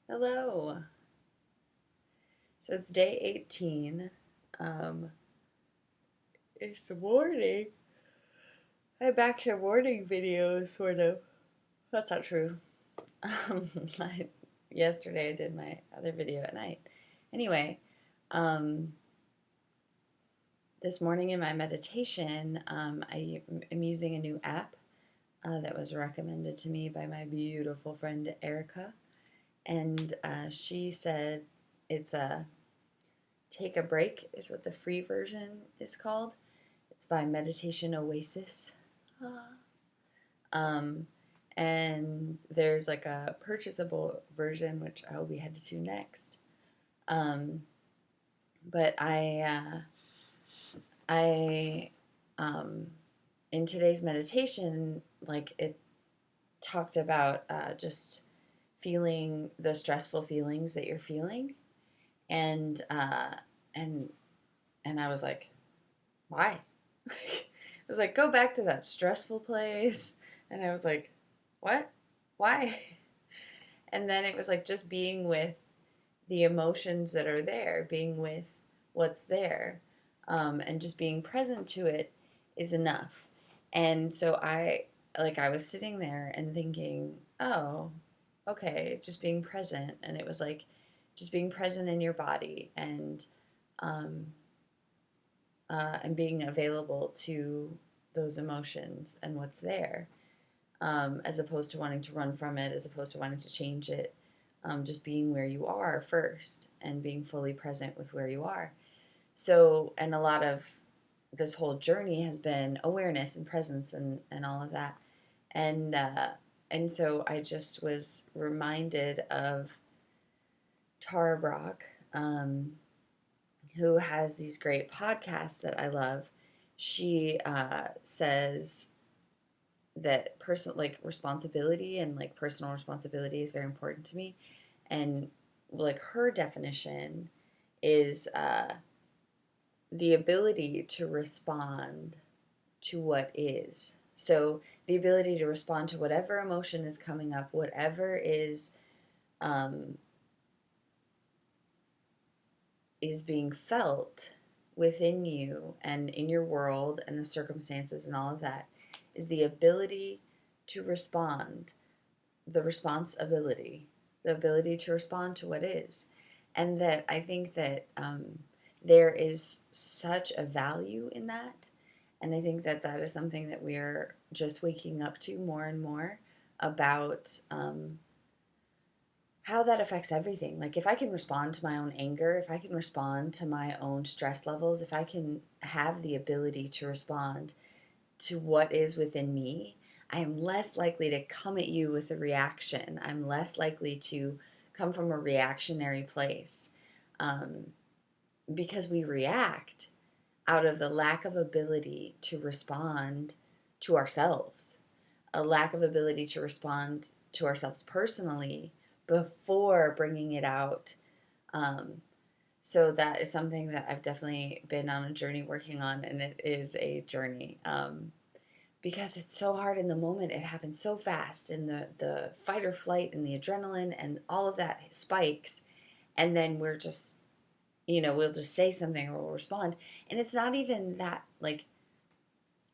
Hello. So it's day 18. Um, it's morning. I'm back to morning videos, sort of. That's not true. Um, I, Yesterday I did my other video at night. Anyway, um, this morning in my meditation, I am using a new app that was recommended to me by my beautiful friend Erica. And she said it's a Take a Break is what the free version is called. It's by Meditation Oasis. Ah. Um, and there's like a purchasable version, which I will be headed to next. Um, but I, in today's meditation, like it talked about just feeling the stressful feelings that you're feeling, and and and I was like, why? It was like, go back to that stressful place. And I was like, what? Why? And then it was like just being with the emotions that are there, being with what's there, and just being present to it is enough. And so I was sitting there and thinking, oh, okay, just being present. And it was like just being present in your body um, and being available to those emotions and what's there, as opposed to wanting to run from it, as opposed to wanting to change it. Just being where you are first and being fully present with where you are. So, and a lot of this whole journey has been awareness and presence and all of that. And, uh, and so I just was reminded of Tara Brach, um, who has these great podcasts that I love. She says that responsibility and like personal responsibility is very important to me, and like her definition is the ability to respond to what is. So the ability to respond to whatever emotion is coming up, whatever um, is being felt within you and in your world and the circumstances and all of that, is the ability to respond, the responsibility, the ability to respond to what is. And that I think that there is such a value in that. And I think that that is something that we are just waking up to more and more about how that affects everything. Like, if I can respond to my own anger, if I can respond to my own stress levels, if I can have the ability to respond to what is within me, I am less likely to come at you with a reaction. I'm less likely to come from a reactionary place, um, because we react out of the lack of ability to respond to ourselves, a lack of ability to respond to ourselves personally before bringing it out. Um, so that is something that I've definitely been on a journey working on, and it is a journey. Because it's so hard in the moment. It happens so fast, and the fight or flight and the adrenaline and all of that spikes, and then we're just, we'll just say something or we'll respond, and it's not even that, like,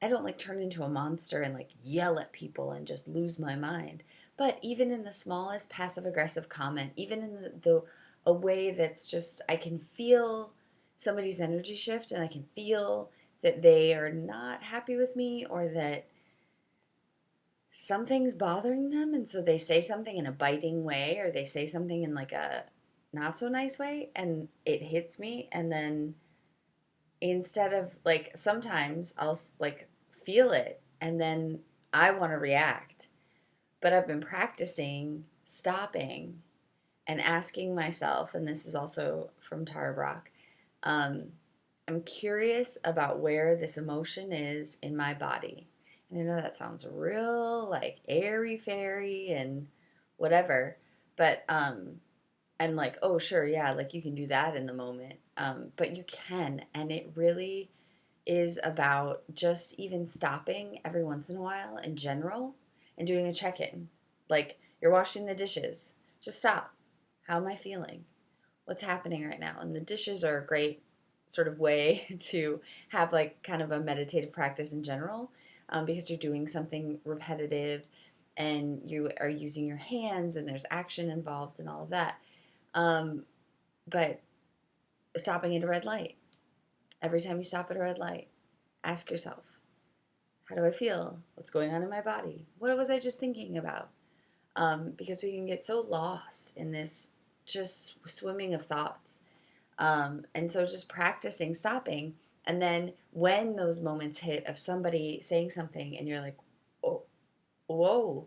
I don't like turn into a monster and like yell at people and just lose my mind. But even in the smallest passive aggressive comment, even in the a way that's just, I can feel somebody's energy shift, and I can feel that they are not happy with me, or that something's bothering them, and so they say something in a biting way, or they say something in like a not so nice way, and it hits me. And then instead of, like, sometimes I'll like feel it, and then I want to react, but I've been practicing stopping and asking myself, and this is also from Tara Brach, um, I'm curious about where this emotion is in my body. And I know that sounds real like airy fairy and whatever, but and like, oh sure, yeah, like you can do that in the moment. But you can, and it really is about just even stopping every once in a while in general and doing a check-in. Like, you're washing the dishes, just stop. How am I feeling? What's happening right now? And the dishes are a great sort of way to have like kind of a meditative practice in general, because you're doing something repetitive and you are using your hands and there's action involved and all of that. Um, but stopping at a red light, every time you stop at a red light, ask yourself, how do I feel? What's going on in my body? What was I just thinking about? Because we can get so lost in this just swimming of thoughts. And so just practicing stopping. And then when those moments hit of somebody saying something and you're like, oh, whoa,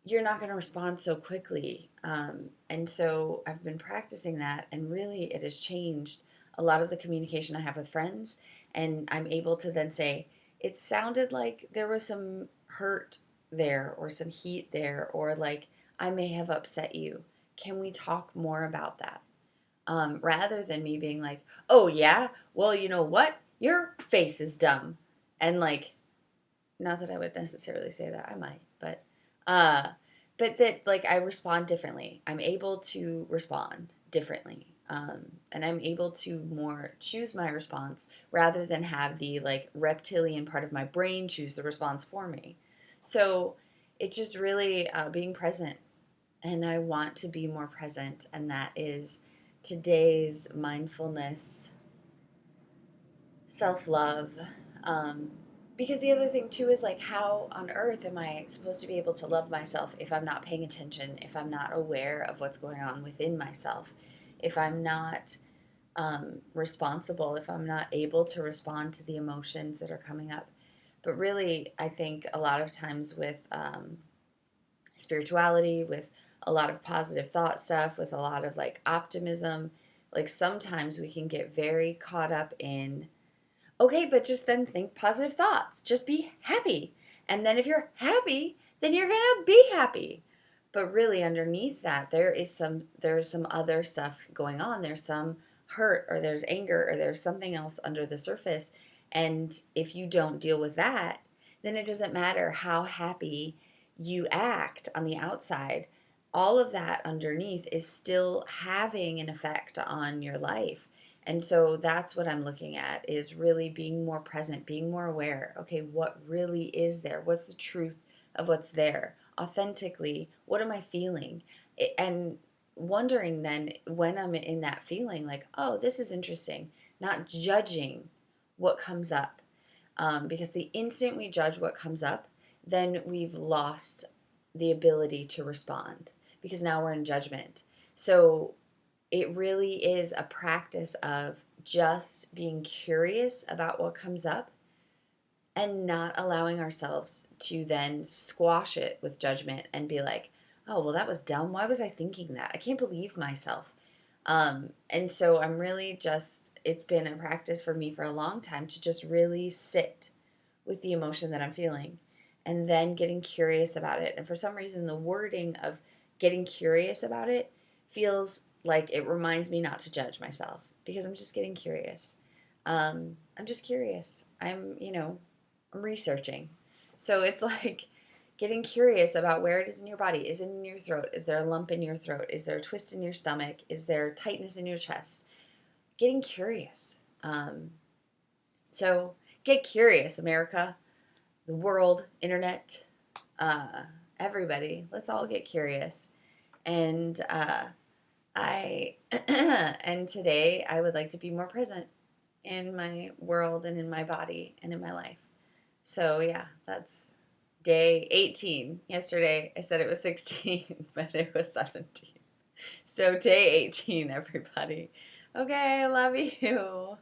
you're not going to respond so quickly. And so I've been practicing that, and really it has changed a lot of the communication I have with friends. And I'm able to then say, it sounded like there was some hurt there, or some heat there, or like I may have upset you. Can we talk more about that? Rather than me being like, oh, yeah, well, you know what? Your face is dumb. And like, not that I would necessarily say that, I might, uh, but that like I respond differently. I'm able to respond differently. And I'm able to more choose my response rather than have the like reptilian part of my brain choose the response for me. So it's just really being present, and I want to be more present, and that is today's mindfulness, self love. Um, because the other thing too is like, how on earth am I supposed to be able to love myself if I'm not paying attention, if I'm not aware of what's going on within myself, if I'm not responsible, if I'm not able to respond to the emotions that are coming up? But really, I think a lot of times with spirituality, with a lot of positive thought stuff, with a lot of like optimism, like sometimes we can get very caught up in, okay, but just then think positive thoughts. Just be happy. And then if you're happy, then you're going to be happy. But really underneath that, there's some other stuff going on. There's some hurt, or there's anger, or there's something else under the surface. And if you don't deal with that, then it doesn't matter how happy you act on the outside. All of that underneath is still having an effect on your life. And so that's what I'm looking at, is really being more present, being more aware. Okay, what really is there? What's the truth of what's there? Authentically, what am I feeling? And wondering then when I'm in that feeling, like, oh, this is interesting, not judging what comes up. Because the instant we judge what comes up, then we've lost the ability to respond, because now we're in judgment. So it really is a practice of just being curious about what comes up and not allowing ourselves to then squash it with judgment and be like, oh, well, that was dumb. Why was I thinking that? I can't believe myself. And so I'm really just, it's been a practice for me for a long time to just really sit with the emotion that I'm feeling and then getting curious about it. And for some reason, the wording of getting curious about it feels like it reminds me not to judge myself, because I'm just getting curious. I'm just curious. I'm researching. So it's like getting curious about where it is in your body. Is it in your throat? Is there a lump in your throat? Is there a twist in your stomach? Is there tightness in your chest? Getting curious. So get curious, America, the world, internet, uh, everybody. Let's all get curious. And I and today I would like to be more present in my world and in my body and in my life. So yeah, that's day 18. Yesterday I said it was 16, but it was 17. So day 18, everybody. Okay, I love you.